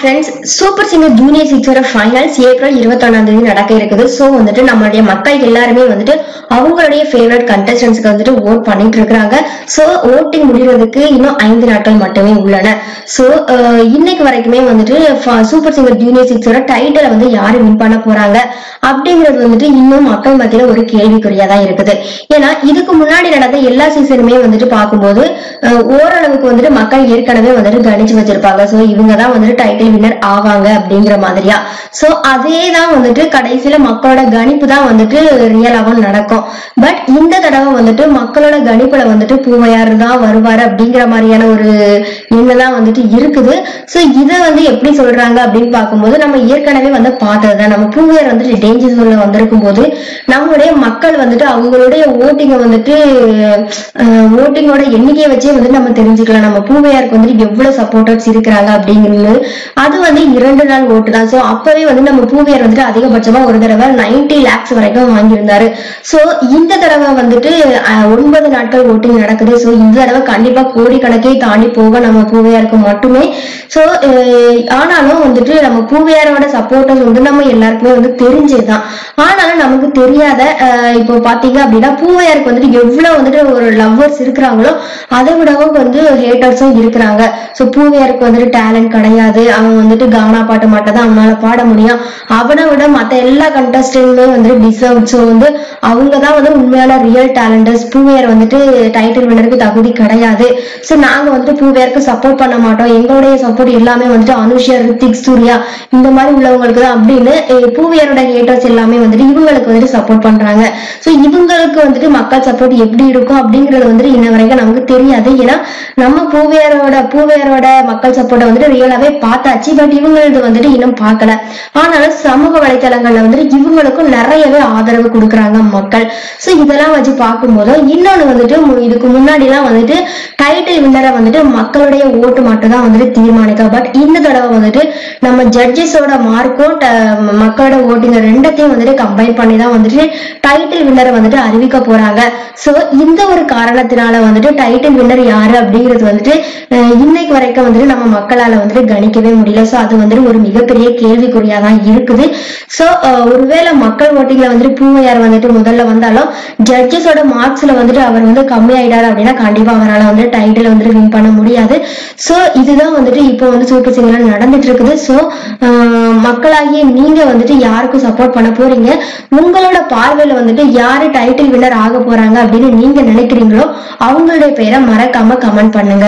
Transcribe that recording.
Friends, super singer junior 6 finals April 21 நடக்க இருக்குது. So வந்துட்டு நம்மளுடைய மக்கள் எல்லாருமே வந்துட்டு அவங்களுடைய ஃபேவரட் கண்டஸ்டன்ஸ்க்கு வந்துட்டு ஓட் பண்ணிட்டு இருக்காங்க. ஸோ ஓட்டிங் முடிகிறதுக்கு இன்னும் 5 நாட்கள் மட்டுமே உள்ளன. ஸோ இன்னைக்கு வரைக்குமே வந்துட்டு சூப்பர் சிங்கர் ஜூனியர் 6 டைட்டிலை வந்து யாரு வின் பண்ண போறாங்க அப்படிங்கிறது வந்துட்டு இன்னும் மக்கள் மத்தியில ஒரு கேள்விக்குறியா தான் இருக்குது. ஏன்னா இதுக்கு முன்னாடி நடந்த எல்லா சீசனுமே வந்துட்டு பார்க்கும்போது ஓரளவுக்கு வந்துட்டு மக்கள் ஏற்கனவே வந்துட்டு கணிச்சு வச்சிருப்பாங்க. ஸோ இவங்கதான் வந்துட்டு டைட்டில் வின்னர் ஆவாங்க அப்படிங்கிற மாதிரியா. சோ அதேதான் வந்துட்டு கடைசியில மக்களோட கணிப்பு தான் வந்துட்டு ரியலாவும் நடக்கும். பட் இந்த தடவை வந்துட்டு மக்களோட கணிப்புல வந்துட்டு பூவையார் தான் வருவாரு அப்படிங்கிற மாதிரியான ஒரு எண்ணம் வந்துட்டு இருக்குது. சோ இத வந்து எப்படி சொல்றாங்க அப்படின்னு பார்க்கும்போது நம்ம ஏற்கனவே வந்து பார்த்ததுதான். நம்ம பூவையார் வந்துட்டு டேஞ்சர் ஜோன்ல வந்திருக்கும் போது நம்மளுடைய மக்கள் வந்துட்டு அவங்களுடைய ஓட்டிங்கை வந்துட்டு ஓட்டிங்கோட எண்ணிக்கையை வச்சே வந்து நம்ம தெரிஞ்சுக்கலாம் நம்ம பூவையாருக்கு வந்துட்டு எவ்வளவு சப்போர்ட்டர்ஸ் இருக்கிறாங்க அப்படிங்கிறது. அது வந்து 2 நாள் ஓட்டு தான். சோ அப்பவே வந்து நம்ம பூவையார் வந்துட்டு அதிகபட்சமா ஒரு தடவை 90 lakhs வரைக்கும் வாங்கியிருந்தாரு. சோ இந்த தடவை வந்துட்டு 9 நாட்கள் ஓட்டிங் நடக்குது. சோ இந்த தடவை கண்டிப்பா கோடிக்கணக்கே தாண்டி போக நம்ம பூவையாருக்கு மட்டுமே. சோ ஆனாலும் வந்துட்டு நம்ம பூவையாரோட சப்போர்ட்டர்ஸ் வந்து நம்ம எல்லாருக்குமே வந்து தெரிஞ்சதுதான். ஆனாலும் நமக்கு தெரியாத இப்போ பாத்தீங்க அப்படின்னா பூவையாருக்கு வந்துட்டு எவ்வளவு வந்துட்டு ஒரு லவ்வர்ஸ் இருக்கிறாங்களோ அதை விடவும் வந்து ஹேட்டர்ஸும் இருக்கிறாங்க. சோ பூவையாருக்கு வந்துட்டு டேலண்ட் கிடையாது, அவன் வந்துட்டு கானா பாட்டு மட்டும் தான் அவனால பாட முடியும், அவனை விட மத்த எல்லா கண்டஸ்டன்ட்மே வந்துட்டு டிசர்வ். சோ வந்து அவங்கதான் வந்து உண்மையான ரியல் டேலண்டர்ஸ், பூவையார் வந்துட்டு டைட்டில் வின்னருக்கு தகுதி கிடையாது. சோ நாங்க வந்துட்டு பூவையாருக்கு சப்போர்ட் பண்ண மாட்டோம், எங்களுடைய சப்போர்ட் எல்லாமே வந்துட்டு அனுஷ்யா, ரித்திக், சூர்யா இந்த மாதிரி உள்ளவங்களுக்கு தான் அப்படின்னு பூவையாரோட ஹேட்டர்ஸ் எல்லாமே வந்துட்டு இவங்களுக்கு வந்துட்டு சப்போர்ட் பண்றாங்க. சோ இவங்களுக்கு வந்துட்டு மக்கள் சப்போர்ட் எப்படி இருக்கும் அப்படிங்கறது வந்துட்டு இன்ன வரைக்கும் நமக்கு தெரியாது. ஏன்னா நம்ம பூவையாரோட மக்கள் சப்போர்ட்டை வந்துட்டு ரியலாவே பார்த்தாச்சு. பட் இவங்களுக்கு வந்துட்டு இன்னும் பார்க்கல. ஆனாலும் சமூக வலைத்தளங்கள்ல வந்துட்டு இவங்களுக்கும் நிறையவே ஆதரவு கொடுக்குறாங்க மக்கள். சோ இதெல்லாம் வச்சு பார்க்கும்போது இன்னொன்னு வந்துட்டு இதுக்கு முன்னாடி எல்லாம் வந்துட்டு டைட்டில் வின்னரை வந்துட்டு மக்களுடைய ஓட்டு மட்டும் தான் வந்துட்டு தீர்மானிக்கும். பட் இந்த தடவை வந்துட்டு நம்ம ஜட்ஜஸோட மார்க்கும் மக்களோட ஓட்டுங்க ரெண்டத்தையும் வந்துட்டு கம்பைன் பண்ணி தான் வந்துட்டு டைட்டில் வின்னரை வந்துட்டு அறிவிக்க போறாங்க. சோ இந்த ஒரு காரணத்தினால வந்துட்டு டைட்டில் வின்னர் யாரு அப்படிங்கிறது வந்துட்டு இன்னைக்கு வரைக்கும் வந்துட்டு நம்ம மக்களால வந்துட்டு கணிக்கவே முடியல. சோ அது வந்துட்டு ஒரு மிகப்பெரிய கேள்விக்குறியா தான் இருக்குது. சோ ஒருவேளை மக்கள் ஓட்டிங்ல வந்துட்டு பூவையார் வந்துட்டு முதல்ல வந்தாலும் ஜட்ஜஸோட மார்க்ஸ்ல வந்துட்டு அவர் வந்து கம்மி ஆயிட்டாரு அப்படின்னா கண்டிப்பா அவரால் வந்து டைட்டில் வந்துட்டு வின் பண்ண முடியாது. சோ இதுதான் வந்துட்டு இப்போ வந்து சூப்பர் சிங்கர்ல நடந்துட்டு இருக்குது. சோ மக்களாகிய நீங்க வந்துட்டு யாருக்கு சப்போர்ட் பண்ண போறீங்க, உங்களோட பார்வையில வந்துட்டு யாரு டைட்டில் வின்னர் ஆக போறாங்க அப்படின்னு நீங்க நினைக்கிறீங்களோ அவங்களுடைய பெயரை மறக்காம கமெண்ட் பண்ணுங்க.